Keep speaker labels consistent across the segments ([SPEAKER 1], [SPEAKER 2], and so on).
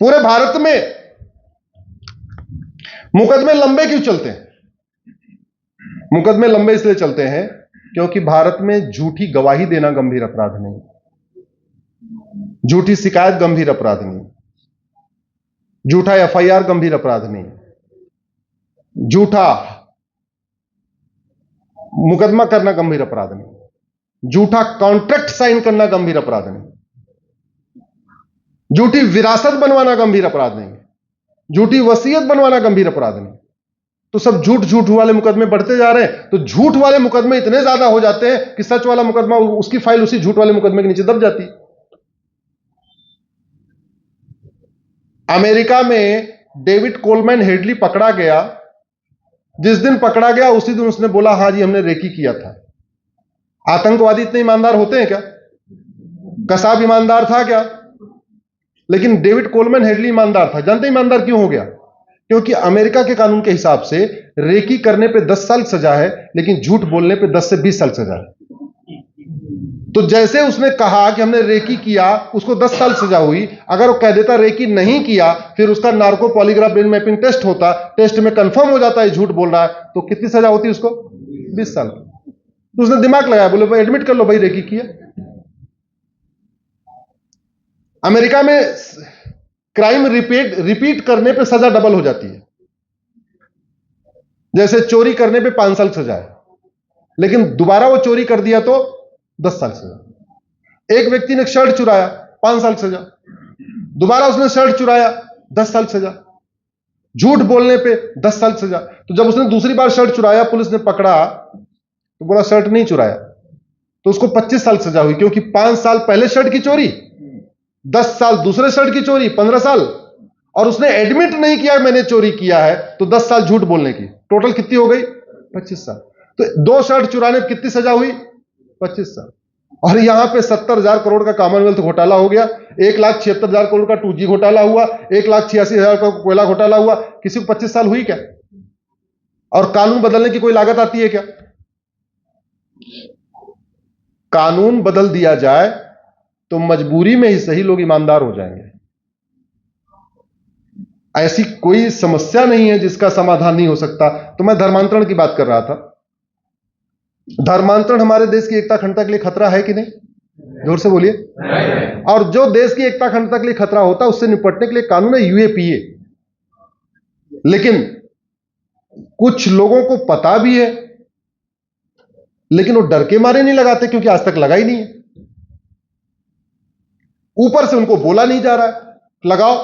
[SPEAKER 1] पूरे भारत में मुकदमे लंबे क्यों चलते हैं? मुकदमे लंबे इसलिए चलते हैं क्योंकि भारत में झूठी गवाही देना गंभीर अपराध नहीं, झूठी शिकायत गंभीर अपराध नहीं, झूठा एफआईआर गंभीर अपराध नहीं, झूठा मुकदमा करना गंभीर अपराध नहीं, झूठा कॉन्ट्रैक्ट साइन करना गंभीर अपराध नहीं, झूठी विरासत बनवाना गंभीर अपराध नहीं, झूठी वसीयत बनवाना गंभीर अपराध नहीं। तो सब झूठ वाले मुकदमे बढ़ते जा रहे हैं, तो झूठ वाले मुकदमे इतने ज्यादा हो जाते हैं कि सच वाला मुकदमा, उसकी फाइल उसी झूठ वाले मुकदमे के नीचे दब जाती है। अमेरिका में डेविड कोलमैन हेडली पकड़ा गया, जिस दिन पकड़ा गया उसी दिन उसने बोला हां जी हमने रेकी किया था। आतंकवादी इतने ईमानदार होते हैं क्या? कसाब ईमानदार था क्या? लेकिन डेविड कोलमैन हेडली ईमानदार था। जानते ईमानदार क्यों हो गया? क्योंकि अमेरिका के कानून के हिसाब से रेकी करने पे 10 साल सजा है, लेकिन झूठ बोलने पे 10 से 20 साल सजा है। तो जैसे उसने कहा कि हमने रेकी किया, उसको 10 साल सजा हुई। अगर वो कह देता रेकी नहीं किया, फिर उसका narco polygraph brain mapping test होता, टेस्ट में कंफर्म हो जाता है झूठ बोल रहा है, तो कितनी सजा होती उसको? 20 साल। तो उसने दिमाग लगाया, बोले भाई एडमिट कर लो भाई रेकी किया। अमेरिका में क्राइम रिपीट करने पे सजा डबल हो जाती है। जैसे चोरी करने पे 5 साल सजा है, लेकिन दोबारा वो चोरी कर दिया तो 10 साल सजा। एक व्यक्ति ने शर्ट चुराया, 5 साल सजा। दोबारा उसने शर्ट चुराया, 10 साल सजा। झूठ बोलने पे 10 साल सजा। तो जब उसने दूसरी बार शर्ट चुराया, पुलिस ने पकड़ा तो बोला शर्ट नहीं चुराया, तो उसको 25 साल सजा हुई, क्योंकि 5 साल पहले शर्ट की चोरी, 10 साल दूसरे शर्ट की चोरी, 15 साल, और उसने एडमिट नहीं किया मैंने चोरी किया है, तो 10 साल झूठ बोलने की। टोटल कितनी हो गई? 25 साल। तो 2 शर्ट चुराने पर कितनी सजा हुई? 25 साल। और यहां पे 70,000 करोड़ का कॉमनवेल्थ घोटाला हो गया, 1,76,000 करोड़ का 2G घोटाला हुआ, 1,86,000 का कोयला घोटाला हुआ। किसी को 25 साल हुई क्या? और कानून बदलने की कोई लागत आती है क्या? कानून बदल दिया जाए तो मजबूरी में ही सही लोग ईमानदार हो जाएंगे। ऐसी कोई समस्या नहीं है जिसका समाधान नहीं हो सकता। तो मैं धर्मांतरण की बात कर रहा था। धर्मांतरण हमारे देश की एकता अखंडता के लिए खतरा है कि नहीं? जोर से बोलिए। और जो देश की एकता अखंडता के लिए खतरा होता है, उससे निपटने के लिए कानून है यूएपीए। लेकिन कुछ लोगों को पता भी है, लेकिन वो डर के मारे नहीं लगाते, क्योंकि आज तक लगा ही नहीं है। ऊपर से उनको बोला नहीं जा रहा है लगाओ,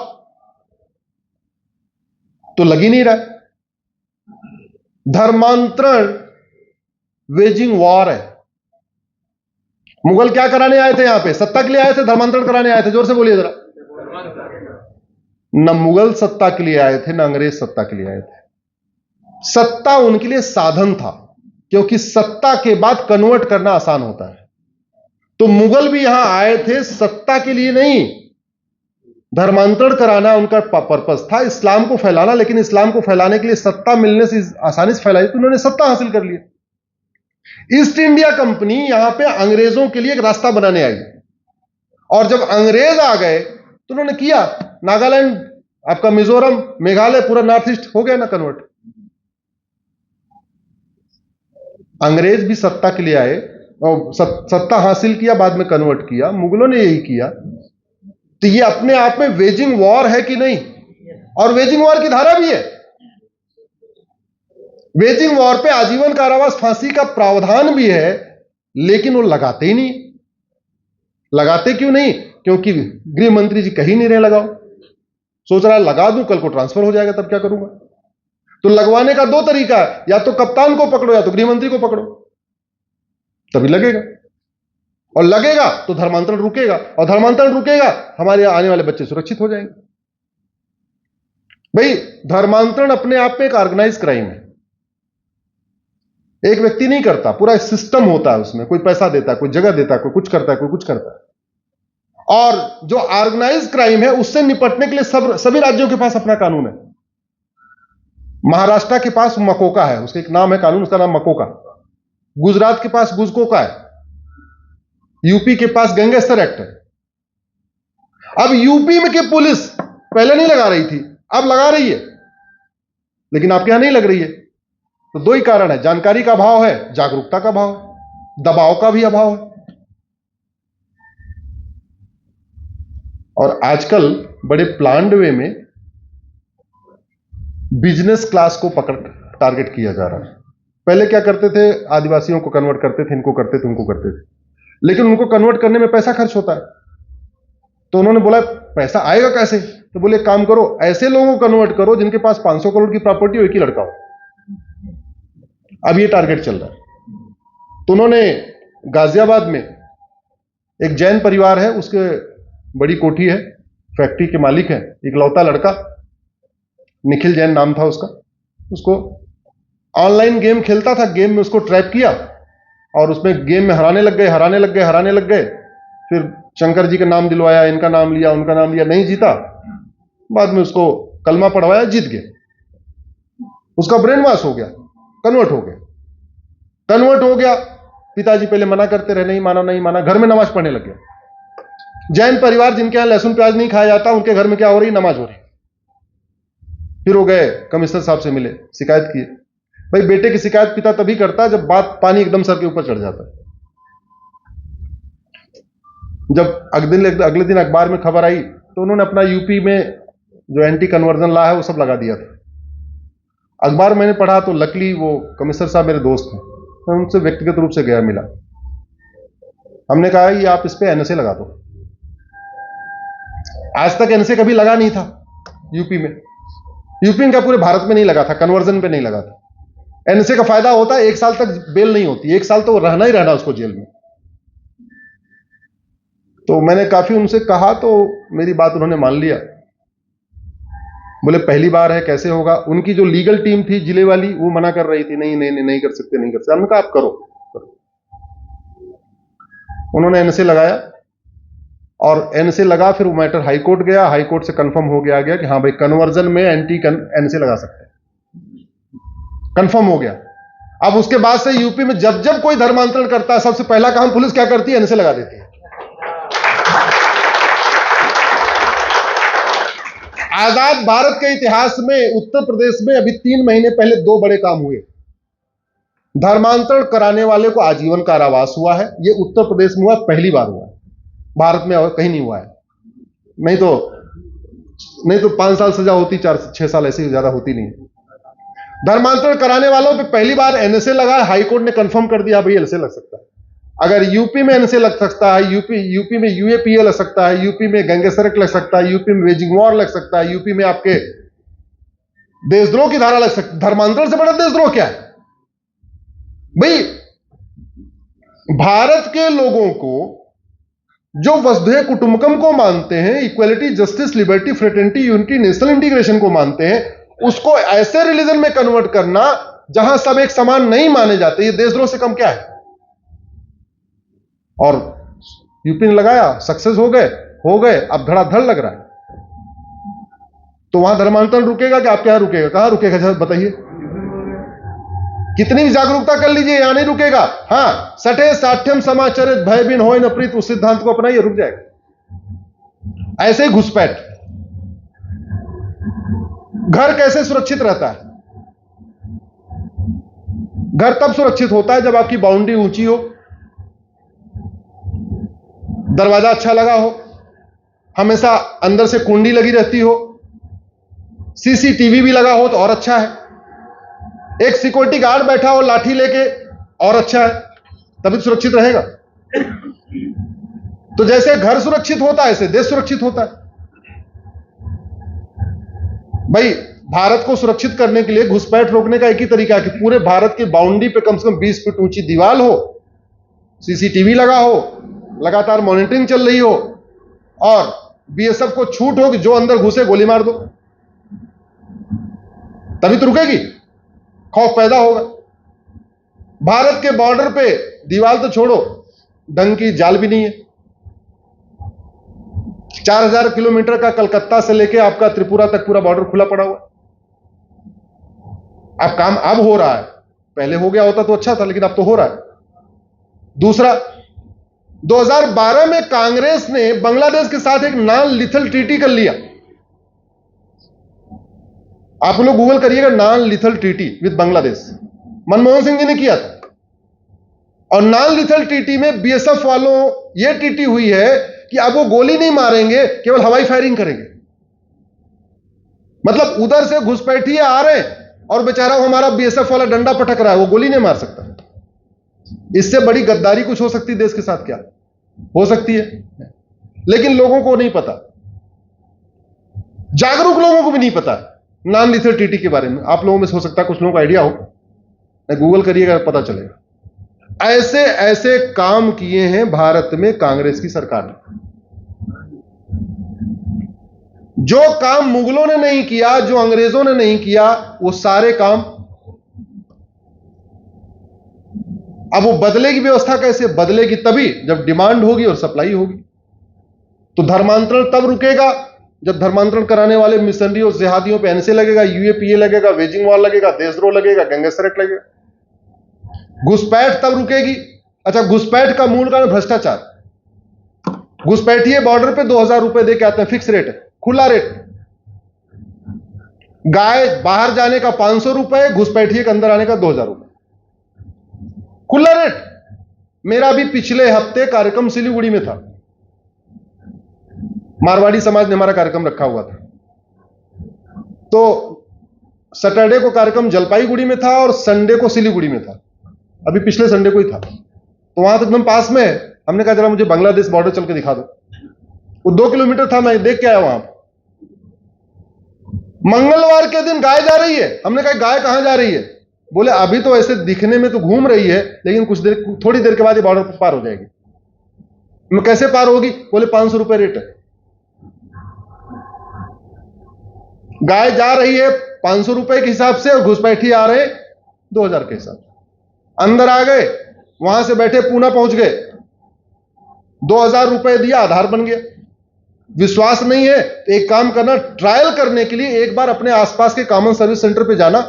[SPEAKER 1] तो लग ही नहीं रहा है। धर्मांतरण वेजिंग वॉर है। मुगल क्या कराने आए थे? यहां पे सत्ता के लिए आए थे, धर्मांतरण कराने आए थे? जोर से बोलिए जरा। न मुगल सत्ता के लिए आए थे, न अंग्रेज सत्ता के लिए आए थे। सत्ता उनके लिए साधन था, क्योंकि सत्ता के बाद कन्वर्ट करना आसान होता है। तो मुगल भी यहां आए थे सत्ता के लिए नहीं, धर्मांतरण कराना उनका पर्पस था, इस्लाम को फैलाना। लेकिन इस्लाम को फैलाने के लिए सत्ता मिलने से आसानी से फैलाई, तो उन्होंने सत्ता हासिल कर लिया। ईस्ट इंडिया कंपनी यहां पे अंग्रेजों के लिए एक रास्ता बनाने आई, और जब अंग्रेज आ गए तो उन्होंने किया, नागालैंड, आपका मिजोरम, मेघालय, पूरा नॉर्थ ईस्ट हो गया ना कन्वर्ट। अंग्रेज भी सत्ता के लिए आए और सत्ता हासिल किया, बाद में कन्वर्ट किया। मुगलों ने यही किया। तो ये अपने आप में वेजिंग वॉर है कि नहीं? और वेजिंग वॉर की धारा भी है। वेजिंग वॉर पे आजीवन कारावास, फांसी का प्रावधान भी है, लेकिन वो लगाते ही नहीं। लगाते क्यों नहीं? क्योंकि गृह मंत्री जी कहीं नहीं रहे लगाओ। सोच रहा है लगा दूं, कल को ट्रांसफर हो जाएगा, तब क्या करूंगा? तो लगवाने का 2 तरीका है, या तो कप्तान को पकड़ो या तो गृह मंत्री को पकड़ो, तभी लगेगा। और लगेगा तो धर्मांतरण रुकेगा, और धर्मांतरण रुकेगा, हमारे आने वाले बच्चे सुरक्षित हो जाएंगे। भाई, धर्मांतरण अपने आप में एक ऑर्गेनाइज क्राइम है। एक व्यक्ति नहीं करता, पूरा सिस्टम होता है उसमें। कोई पैसा देता है, कोई जगह देता है, कोई कुछ करता है, कोई कुछ करता है। और जो ऑर्गेनाइज क्राइम है, उससे निपटने के लिए सभी राज्यों के पास अपना कानून है। महाराष्ट्र के पास मकोका है, उसका एक नाम है कानून, उसका नाम मकोका। गुजरात के पास गुजकोका है। यूपी के पास गैंगस्टर एक्ट है। अब यूपी में की पुलिस पहले नहीं लगा रही थी, अब लगा रही है, लेकिन आपके यहां नहीं लग रही है। तो दो ही कारण है, जानकारी का अभाव है, जागरूकता का अभाव, दबाव का भी अभाव है। और आजकल बड़े प्लान्ड वे में बिजनेस क्लास को पकड़ टारगेट किया जा रहा है। पहले क्या करते थे, आदिवासियों को कन्वर्ट करते थे, इनको करते थे, उनको करते थे, लेकिन उनको कन्वर्ट करने में पैसा खर्च होता है। तो उन्होंने बोला पैसा आएगा कैसे, तो बोले काम करो, ऐसे लोगों को कन्वर्ट करो जिनके पास 500 करोड़ की प्रॉपर्टी हो, एक ही लड़का हो। अब ये टारगेट चल रहा है। तो उन्होंने गाजियाबाद में एक जैन परिवार है, उसके बड़ी कोठी है, फैक्ट्री के मालिक है, इकलौता लड़का, निखिल जैन नाम था उसका। उसको ऑनलाइन गेम खेलता था, गेम में उसको ट्रैप किया और उसमें गेम में हराने लग गए। फिर शंकर जी का नाम दिलवाया, इनका नाम लिया, उनका नाम लिया, नहीं जीता। बाद में उसको कलमा पढ़वाया, जीत गए। उसका ब्रेन वॉश हो गया, कन्वर्ट हो गया। पिताजी पहले मना करते रहे, नहीं माना, घर में नमाज पढ़ने लग गया। जैन परिवार जिनके यहां लहसुन प्याज नहीं खाया जाता, उनके घर में क्या हो रही, नमाज हो रही। फिर वो गए कमिश्नर साहब से मिले, शिकायत की। भाई बेटे की शिकायत पिता तभी करता है जब बात पानी एकदम सर के ऊपर चढ़ जाता है। जब अगले दिन अखबार में खबर आई तो उन्होंने अपना यूपी में जो एंटी कन्वर्जन लॉ है वो सब लगा दिया था। अखबार मैंने पढ़ा तो लकली वो कमिश्नर साहब मेरे दोस्त हैं, मैं उनसे व्यक्तिगत रूप से गया, मिला। हमने कहा ये आप इस पे एनएसए लगा दो। आज तक एनएसए कभी लगा नहीं था यूपी में क्या पूरे भारत में नहीं लगा था, कन्वर्जन पे नहीं लगा था। एनएसए का फायदा होता है 1 साल तक बेल नहीं होती, 1 साल तो रहना ही रहना उसको जेल में। तो मैंने काफी उनसे कहा तो मेरी बात उन्होंने मान लिया। बोले पहली बार है, कैसे होगा। उनकी जो लीगल टीम थी जिले वाली वो मना कर रही थी, नहीं कर सकते। हमने कहा आप करो। उन्होंने एनएसए लगाया और एनएसए लगा, फिर वो मैटर हाई कोर्ट गया, हाई कोर्ट से कंफर्म हो गया कि हाँ भाई कन्वर्जन में एनएसए लगा सकते हैं, कंफर्म हो गया। अब उसके बाद से यूपी में जब जब कोई धर्मांतरण करता है, सबसे पहला काम पुलिस क्या करती है, एनएसए लगा देती है। आजाद भारत के इतिहास में उत्तर प्रदेश में अभी 3 महीने पहले 2 बड़े काम हुए। धर्मांतरण कराने वाले को आजीवन कारावास हुआ है, यह उत्तर प्रदेश में हुआ, पहली बार हुआ है, भारत में और कहीं नहीं हुआ है। नहीं तो 5 साल सजा होती, 4-6 साल, ऐसे ज्यादा होती नहीं। धर्मांतरण कराने वालों पे पहली बार एनएसए लगा, हाईकोर्ट ने कंफर्म कर दिया भाई एनएसए लग सकता है। अगर यूपी में एनएसए लग सकता है, यूपी में यूएपीए लग सकता है, यूपी में गैंगस्टर एक्ट लग सकता है, यूपी में वेजिंग वॉर लग सकता है, यूपी में आपके देशद्रोह की धारा लग सकती है, धर्मांतरण से बड़ा देशद्रोह क्या है भाई। भारत के लोगों को जो वसुधैव कुटुंबकम को मानते हैं, equality, justice, liberty, fraternity, unity, national integration को मानते हैं, उसको ऐसे रिलीजन में कन्वर्ट करना जहां सब एक समान नहीं माने जाते, ये देशद्रोह से कम क्या है। और यूपी ने लगाया, सक्सेस हो गए, अब धड़ाधड़ लग रहा है। तो वहां धर्मांतरण रुकेगा कि आपके यहां रुकेगा? कहां रुकेगा बताइए। कितनी भी जागरूकता कर लीजिए, यहां नहीं रुकेगा। हाँ, सठे साठ्यम समाचरित भय बिन होय न प्रीत, उस सिद्धांत को अपनाइए, रुक जाएगा। ऐसे ही घुसपैठ। घर कैसे सुरक्षित रहता है? घर तब सुरक्षित होता है जब आपकी बाउंड्री ऊंची हो, दरवाजा अच्छा लगा हो, हमेशा अंदर से कुंडी लगी रहती हो, सीसीटीवी भी लगा हो तो और अच्छा है, एक सिक्योरिटी गार्ड बैठा हो लाठी लेके और अच्छा है, तभी सुरक्षित रहेगा। तो जैसे घर सुरक्षित होता है ऐसे देश सुरक्षित होता है। भाई भारत को सुरक्षित करने के लिए घुसपैठ रोकने का एक ही तरीका है कि पूरे भारत की बाउंड्री पे कम से कम 20 फीट ऊंची दीवार हो, सीसीटीवी लगा हो, लगातार मॉनिटरिंग चल रही हो, और बीएसएफ को छूट हो कि जो अंदर घुसे गोली मार दो, तभी तो रुकेगी, खौफ पैदा होगा। भारत के बॉर्डर पे दीवार तो छोड़ो, ढंग की जाल भी नहीं है। 4000 किलोमीटर का कलकत्ता से लेके आपका त्रिपुरा तक पूरा बॉर्डर खुला पड़ा हुआ। अब काम अब हो रहा है, पहले हो गया होता तो अच्छा था, लेकिन अब तो हो रहा है। दूसरा, 2012 में कांग्रेस ने बांग्लादेश के साथ एक नॉन लिथल ट्रीटी कर लिया। आप लोग गूगल करिएगा, non lethal treaty with Bangladesh, Manmohan Singh ji ने किया था। और नॉन लिथल ट्रीटी में बीएसएफ वालों यह ट्रीटी हुई है कि अब वो गोली नहीं मारेंगे, केवल हवाई फायरिंग करेंगे। मतलब उधर से घुसपैठिए आ रहे हैं और बेचारा हमारा बीएसएफ वाला डंडा पटक रहा है, वो गोली नहीं मार सकता। इससे बड़ी गद्दारी कुछ हो सकती है देश के साथ? क्या हो सकती है? लेकिन लोगों को नहीं पता, जागरूक लोगों को भी नहीं पता नॉन लिथल ट्रीटी के बारे में। आप लोगों में से हो सकता है कुछ लोगों को आइडिया हो, गूगल करिएगा पता चलेगा। ऐसे ऐसे काम किए हैं भारत में कांग्रेस की सरकार ने। जो काम मुगलों ने नहीं किया, जो अंग्रेजों ने नहीं किया, वो सारे काम। अब वो बदलेगी व्यवस्था कैसे? बदलेगी तभी जब डिमांड होगी और सप्लाई होगी। तो धर्मांतरण तब रुकेगा जब धर्मांतरण कराने वाले मिशनरी और जिहादियों पे एनएसए लगेगा, यूएपीए लगेगा, वेजिंग वॉर लगेगा, देशद्रोह लगेगा, गैंगस्टर लगेगा। घुसपैठ तब रुकेगी। अच्छा, घुसपैठ का मूल कारण भ्रष्टाचार। घुसपैठिए बॉर्डर पे 2000 रुपए दे के आते हैं, फिक्स रेट है, खुला रेट। गाय बाहर जाने का 500 रुपए, घुसपैठिए के अंदर आने का 2000 रुपए, खुला रेट। मेरा भी पिछले हफ्ते कार्यक्रम सिलीगुड़ी में था। मारवाड़ी समाज ने हमारा कार्यक्रम रखा हुआ था। तो सैटरडे को कार्यक्रम जलपाईगुड़ी में था और संडे को सिलीगुड़ी में था। अभी पिछले संडे को ही था। तो वहां तो एकदम पास में है। हमने कहा जरा मुझे बांग्लादेश बॉर्डर चल के दिखा दो। वो 2 किलोमीटर था, मैं देख के आया वहां। मंगलवार के दिन गाय जा रही है। हमने कहा गाय कहां जा रही है? बोले अभी तो ऐसे दिखने में तो घूम रही है, लेकिन थोड़ी देर के बाद ये बॉर्डर पार हो जाएगी। मैं कैसे पार होगी? बोले 500 रुपए रेट है। गाय जा रही है 500 रुपए के हिसाब से और घुसपैठी आ रहे 2000 के हिसाब से। अंदर आ गए, वहां से बैठे पूना पहुंच गए, 2000 रुपए दिया, आधार बन गया। विश्वास नहीं है तो एक काम करना, ट्रायल करने के लिए एक बार अपने आसपास के कॉमन सर्विस सेंटर पे जाना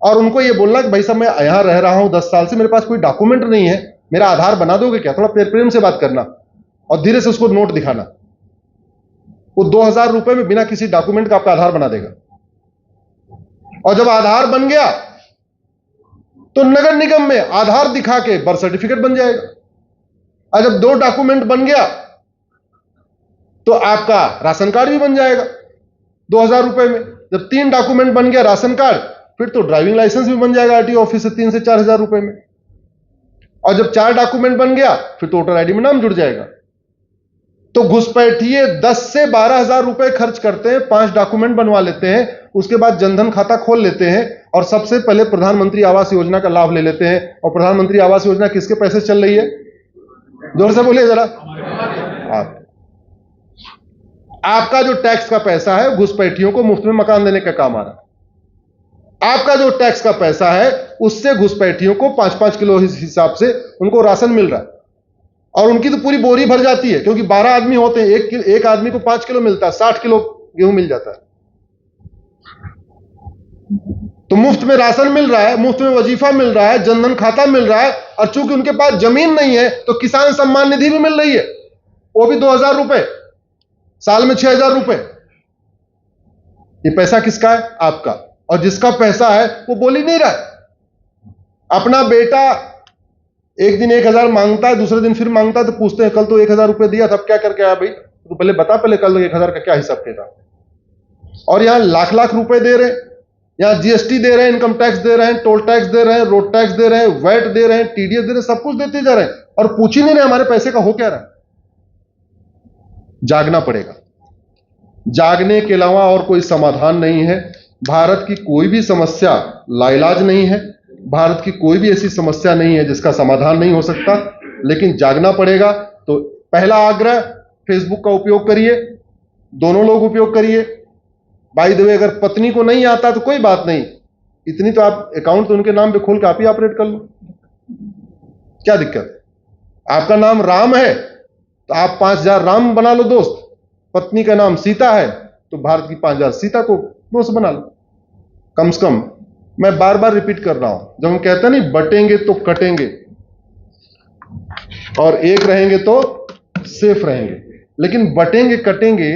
[SPEAKER 1] और उनको ये बोलना कि भाई साहब मैं यहां रह रहा हूं 10 साल से, मेरे पास कोई डॉक्यूमेंट नहीं है, मेरा आधार बना दोगे क्या? थोड़ा प्रेम से बात करना और धीरे से उसको नोट दिखाना। वो 2000 रुपए में बिना किसी डॉक्यूमेंट का आपका आधार बना देगा। और जब आधार बन गया तो नगर निगम में आधार दिखा के बर्थ सर्टिफिकेट बन जाएगा। और जब 2 डॉक्यूमेंट बन गया तो आपका राशन कार्ड भी बन जाएगा 2000 रुपए में। जब 3 डॉक्यूमेंट बन गया, राशन कार्ड, फिर तो ड्राइविंग लाइसेंस भी बन जाएगा आरटीओ ऑफिस से 3 से 4000 रुपए में। और जब 4 डॉक्यूमेंट बन गया फिर तो वोटर आईडी में नाम जुड़ जाएगा। तो घुसपैठिए 10 से 12,000 रुपए खर्च करते हैं, 5 डॉक्यूमेंट बनवा लेते हैं, उसके बाद जनधन खाता खोल लेते हैं और सबसे पहले प्रधानमंत्री आवास योजना का लाभ ले लेते हैं। और प्रधानमंत्री आवास योजना किसके पैसे चल रही है? जोर से बोलिए जरा। आपका जो टैक्स का पैसा है घुसपैठियों को मुफ्त में मकान देने का काम आ रहा है। आपका जो टैक्स का पैसा है उससे घुसपैठियों को 5-5 किलो हिसाब से उनको राशन मिल रहा है। और उनकी तो पूरी बोरी भर जाती है, क्योंकि 12 आदमी होते हैं, एक आदमी को 5 किलो मिलता है, 60 किलो गेहूं मिल जाता है। तो मुफ्त में राशन मिल रहा है, मुफ्त में वजीफा मिल रहा है, जनधन खाता मिल रहा है। और चूंकि उनके पास जमीन नहीं है तो किसान सम्मान निधि भी मिल रही है, वो भी 2000 रुपए, साल में 6000 रुपए। ये पैसा किसका है? आपका। और जिसका पैसा है वो बोल ही नहीं रहा है। अपना बेटा एक दिन 1000 मांगता है, दूसरे दिन फिर मांगता है, तो पूछते हैं कल तो 1000 रुपए दिया था, अब क्या करके आया भाई? तो पहले बता, पहले कल 1000 का क्या हिसाब किताब। और यहां लाख लाख रुपए दे रहे हैं, यहां जीएसटी दे रहे हैं, इनकम टैक्स दे रहे हैं, टोल टैक्स दे रहे हैं, रोड टैक्स दे रहे हैं, वैट दे रहे हैं, टीडीएस दे रहे हैं, सब कुछ देते जा रहे हैं और पूछ ही नहीं रहे हमारे पैसे का हो क्या रहा है। जागना पड़ेगा। जागने के अलावा और कोई समाधान नहीं है। भारत की कोई भी समस्या लाइलाज नहीं है। भारत की कोई भी ऐसी समस्या नहीं है जिसका समाधान नहीं हो सकता, लेकिन जागना पड़ेगा। तो पहला आग्रह, फेसबुक का उपयोग करिए, दोनों लोग उपयोग करिए। बाय द वे, अगर पत्नी को नहीं आता तो कोई बात नहीं, इतनी तो आप अकाउंट तो उनके नाम पे खोल के आप ही ऑपरेट कर लो, क्या दिक्कत? आपका नाम राम है तो आप 5000 राम बना लो दोस्त। पत्नी का नाम सीता है तो भारत की 5000 सीता को दोस्त बना लो। कम से कम, मैं बार बार रिपीट कर रहा हूं, जब हम कहते हैं नहीं बटेंगे तो कटेंगे और एक रहेंगे तो सेफ रहेंगे, लेकिन बटेंगे कटेंगे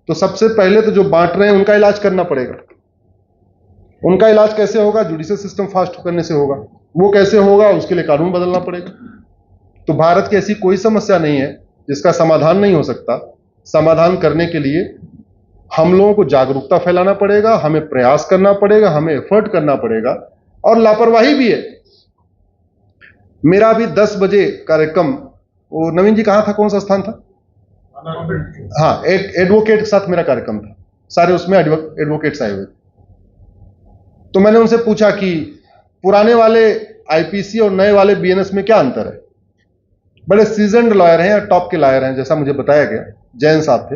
[SPEAKER 1] तो सबसे पहले तो जो बांट रहे हैं उनका इलाज करना पड़ेगा। उनका इलाज कैसे होगा? जुडिशियल सिस्टम फास्ट करने से होगा। वो कैसे होगा? उसके लिए कानून बदलना पड़ेगा। तो भारत की ऐसी कोई समस्या नहीं है जिसका समाधान नहीं हो सकता। समाधान करने के लिए हम लोगों को जागरूकता फैलाना पड़ेगा, हमें प्रयास करना पड़ेगा, हमें एफर्ट करना पड़ेगा, और लापरवाही भी है। मेरा भी 10 बजे कार्यक्रम, वो नवीन जी कहां था, कौन सा स्थान था? हाँ, एक एडवोकेट के साथ मेरा कार्यक्रम था, सारे उसमें एडवोकेट्स आए हुए। तो मैंने उनसे पूछा कि पुराने वाले आईपीसी और नए वाले बीएनएस में क्या अंतर है? बड़े सीजन्ड लॉयर हैं या टॉप के लॉयर हैं, जैसा मुझे बताया गया, जैन साहब थे।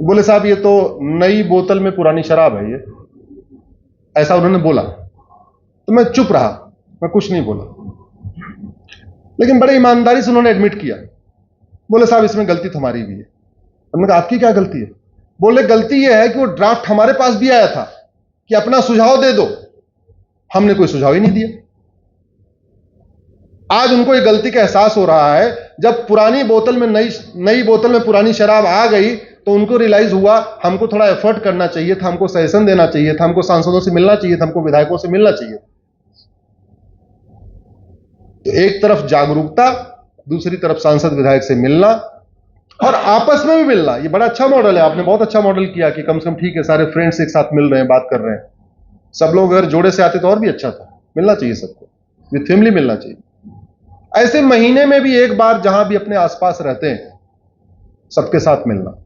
[SPEAKER 1] बोले साहब ये तो नई बोतल में पुरानी शराब है, ये ऐसा उन्होंने बोला। तो मैं चुप रहा, मैं कुछ नहीं बोला, लेकिन बड़े ईमानदारी से उन्होंने एडमिट किया। बोले साहब इसमें गलती तो हमारी भी है। हमने कहा आपकी क्या गलती है? बोले गलती यह है कि वो ड्राफ्ट हमारे पास भी आया था कि अपना सुझाव दे दो, हमने कोई सुझाव ही नहीं दिया। आज उनको ये गलती का एहसास हो रहा है। जब पुरानी बोतल में नई बोतल में पुरानी शराब आ गई तो उनको रियलाइज हुआ हमको थोड़ा एफर्ट करना चाहिए था, हमको सजेशन देना चाहिए था, हमको सांसदों से मिलना चाहिए था, हमको विधायकों से मिलना चाहिए। तो एक तरफ जागरूकता, दूसरी तरफ सांसद विधायक से मिलना और आपस में भी मिलना। ये बड़ा अच्छा मॉडल है, आपने बहुत अच्छा मॉडल किया कि कम से कम ठीक है, सारे फ्रेंड्स एक साथ मिल रहे हैं, बात कर रहे हैं। सब लोग अगर जोड़े से आते तो और भी अच्छा था। मिलना चाहिए सबको, विद फैमिली मिलना चाहिए। ऐसे महीने में भी एक बार जहां भी अपने आसपास रहते हैं सबके साथ मिलना।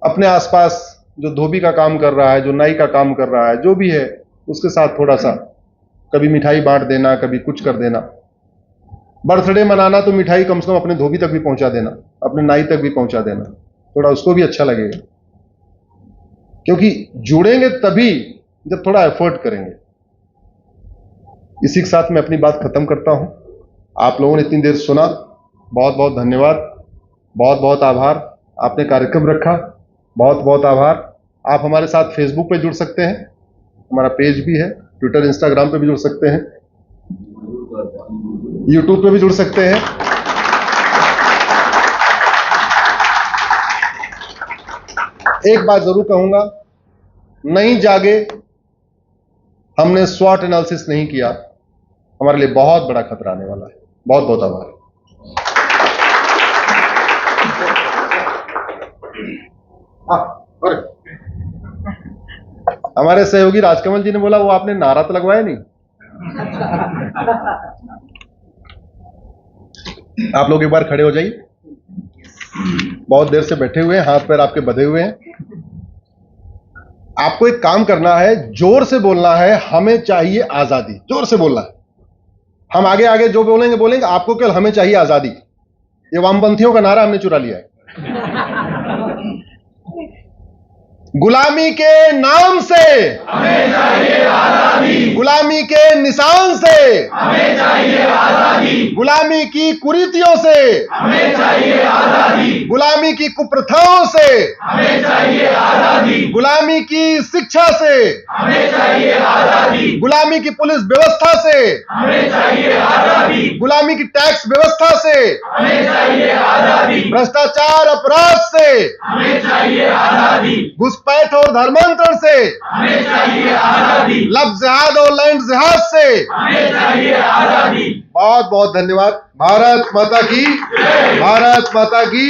[SPEAKER 1] अपने आसपास जो धोबी का काम कर रहा है, जो नाई का काम कर रहा है, जो भी है, उसके साथ थोड़ा सा कभी मिठाई बांट देना, कभी कुछ कर देना। बर्थडे मनाना तो मिठाई कम से कम अपने धोबी तक भी पहुंचा देना, अपने नाई तक भी पहुंचा देना, थोड़ा उसको भी अच्छा लगेगा। क्योंकि जुड़ेंगे तभी जब थोड़ा एफर्ट करेंगे। इसी के साथ मैं अपनी बात खत्म करता हूं। आप लोगों ने इतनी देर सुना, बहुत बहुत धन्यवाद, बहुत बहुत आभार। आपने कार्यक्रम रखा, बहुत बहुत आभार। आप हमारे साथ फेसबुक पे जुड़ सकते हैं, हमारा पेज भी है, ट्विटर इंस्टाग्राम पे भी जुड़ सकते हैं, यूट्यूब पे भी जुड़ सकते हैं। एक बात जरूर कहूंगा, नहीं जागे, हमने स्वॉट एनालिसिस नहीं किया, हमारे लिए बहुत बड़ा खतरा आने वाला है। बहुत बहुत आभार। हमारे सहयोगी राजकमल जी ने बोला वो आपने नारा तो लगवाया नहीं। आप लोग एक बार खड़े हो जाइए, बहुत देर से बैठे हुए हैं, हाथ पैर आपके बंधे हुए हैं। आपको एक काम करना है, जोर से बोलना है, हमें चाहिए आजादी। जोर से बोलना है। हम आगे आगे जो बोलेंगे बोलेंगे, आपको केवल हमें चाहिए आजादी। ये वामपंथियों का नारा हमने चुरा लिया है। गुलामी के नाम से
[SPEAKER 2] हमें चाहिए आजादी,
[SPEAKER 1] गुलामी के निशान से
[SPEAKER 2] हमें चाहिए आजादी,
[SPEAKER 1] गुलामी की कुरीतियों से
[SPEAKER 2] हमें चाहिए आजादी,
[SPEAKER 1] गुलामी की कुप्रथाओं से
[SPEAKER 2] हमें चाहिए आजादी,
[SPEAKER 1] गुलामी की शिक्षा से
[SPEAKER 2] हमें चाहिए आजादी,
[SPEAKER 1] गुलामी की पुलिस व्यवस्था से
[SPEAKER 2] हमें चाहिए आजादी,
[SPEAKER 1] गुलामी की टैक्स व्यवस्था से
[SPEAKER 2] हमें चाहिए आजादी,
[SPEAKER 1] भ्रष्टाचार अपराध से
[SPEAKER 2] हमें चाहिए आजादी,
[SPEAKER 1] घुसपैठ और धर्मांतरण से
[SPEAKER 2] हमें चाहिए आजादी,
[SPEAKER 1] लफ्ज जिहाद और लैंड जिहाद से
[SPEAKER 2] हमें चाहिए आजादी।
[SPEAKER 1] बहुत बहुत धन्यवाद। भारत माता की, भारत माता की।